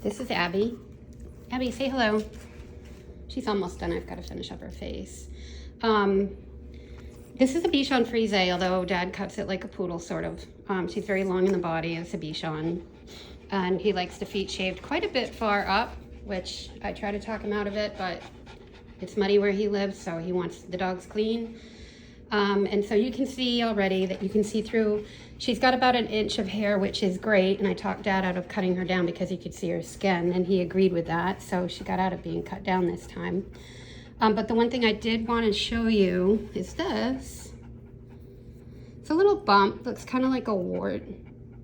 This is Abbee. Abbee, say hello. She's almost done. I've got to finish up her face. This is a Bichon Frise, although Dad cuts it like a poodle, sort of. She's very long in the body. It's a Bichon. And he likes the feet shaved quite a bit far up, which I try to talk him out of it, but it's muddy where he lives, so he wants the dogs clean. And so you can see already that you can see through. She's got about 1 inch of hair, which is great. And I talked Dad out of cutting her down because he could see her skin, and he agreed with that. So she got out of being cut down this time. But the one thing I did want to show you is this. It's a little bump, looks kind of like a wart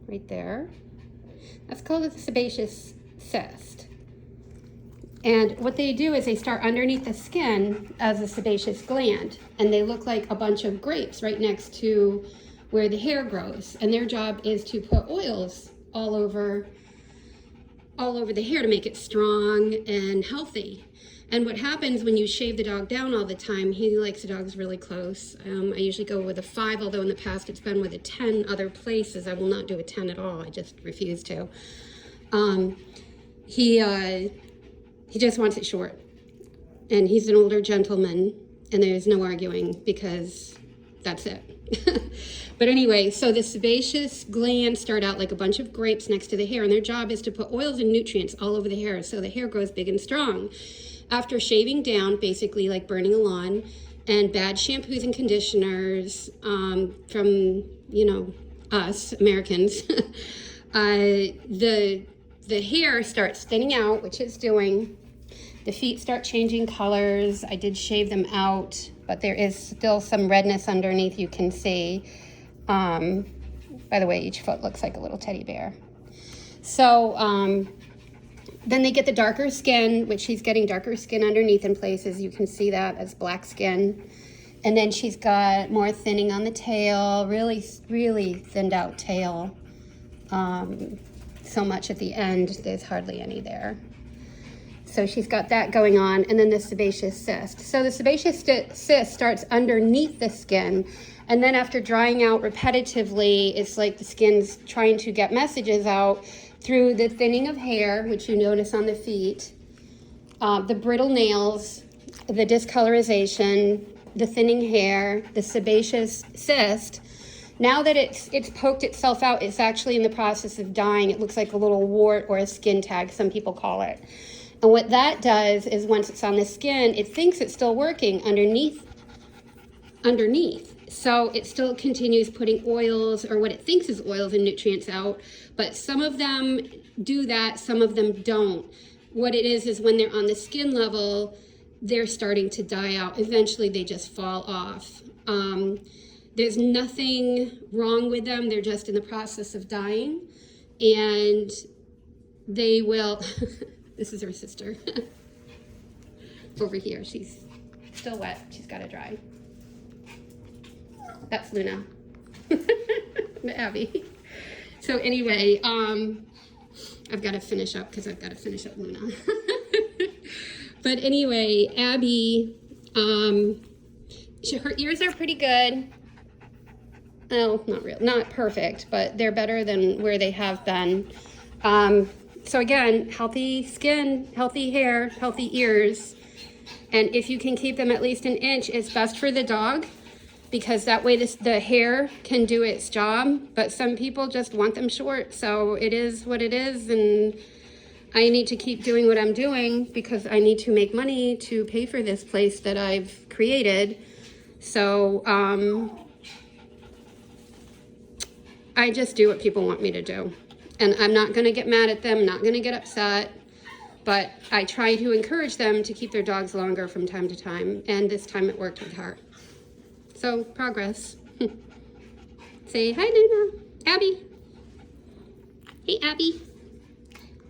right there. That's called a sebaceous cyst. And what they do is they start underneath the skin as a sebaceous gland, and they look like a bunch of grapes right next to where the hair grows. And their job is to put oils all over the hair to make it strong and healthy. And what happens when you shave the dog down all the time, he likes the dogs really close. I usually go with a 5, although in the past it's been with a 10 other places. I will not do a 10 at all. I just refuse to. He just wants it short. And he's an older gentleman, and there's no arguing because that's it. But anyway, so the sebaceous glands start out like a bunch of grapes next to the hair, and their job is to put oils and nutrients all over the hair so the hair grows big and strong. After shaving down, basically like burning a lawn, and bad shampoos and conditioners from, us Americans, the hair starts thinning out, which it's doing. The feet start changing colors. I did shave them out, but there is still some redness underneath, you can see. By the way, each foot looks like a little teddy bear. So then they get the darker skin, which she's getting darker skin underneath in places. You can see that as black skin. And then she's got more thinning on the tail, really, really thinned out tail. So much at the end, there's hardly any there. So she's got that going on, and then the sebaceous cyst. So the sebaceous cyst starts underneath the skin, and then after drying out repetitively, it's like the skin's trying to get messages out through the thinning of hair, which you notice on the feet, the brittle nails, the discolorization, the thinning hair, the sebaceous cyst. Now that it's poked itself out, it's actually in the process of dying. It looks like a little wart or a skin tag, some people call it. And what that does is once it's on the skin, it thinks it's still working underneath. So it still continues putting oils, or what it thinks is oils and nutrients out, but some of them do that, some of them don't. What it is when they're on the skin level, they're starting to die out. Eventually they just fall off. There's nothing wrong with them. They're just in the process of dying, and they will, this is her sister over here. She's still wet. She's got to dry. That's Luna, Abbee. So anyway, I've got to finish up because I've got to finish up Luna. But anyway, Abbee, her ears are pretty good. Well, not perfect, but they're better than where they have been. So again, healthy skin, healthy hair, healthy ears. And if you can keep them at least 1 inch, it's best for the dog, because that way the hair can do its job. But some people just want them short, so it is what it is, and I need to keep doing what I'm doing because I need to make money to pay for this place that I've created. So I just do what people want me to do. And I'm not going to get mad at them, not going to get upset, but I try to encourage them to keep their dogs longer from time to time, and this time it worked with her. So, progress. Say hi, Luna. Abbee. Hey, Abbee.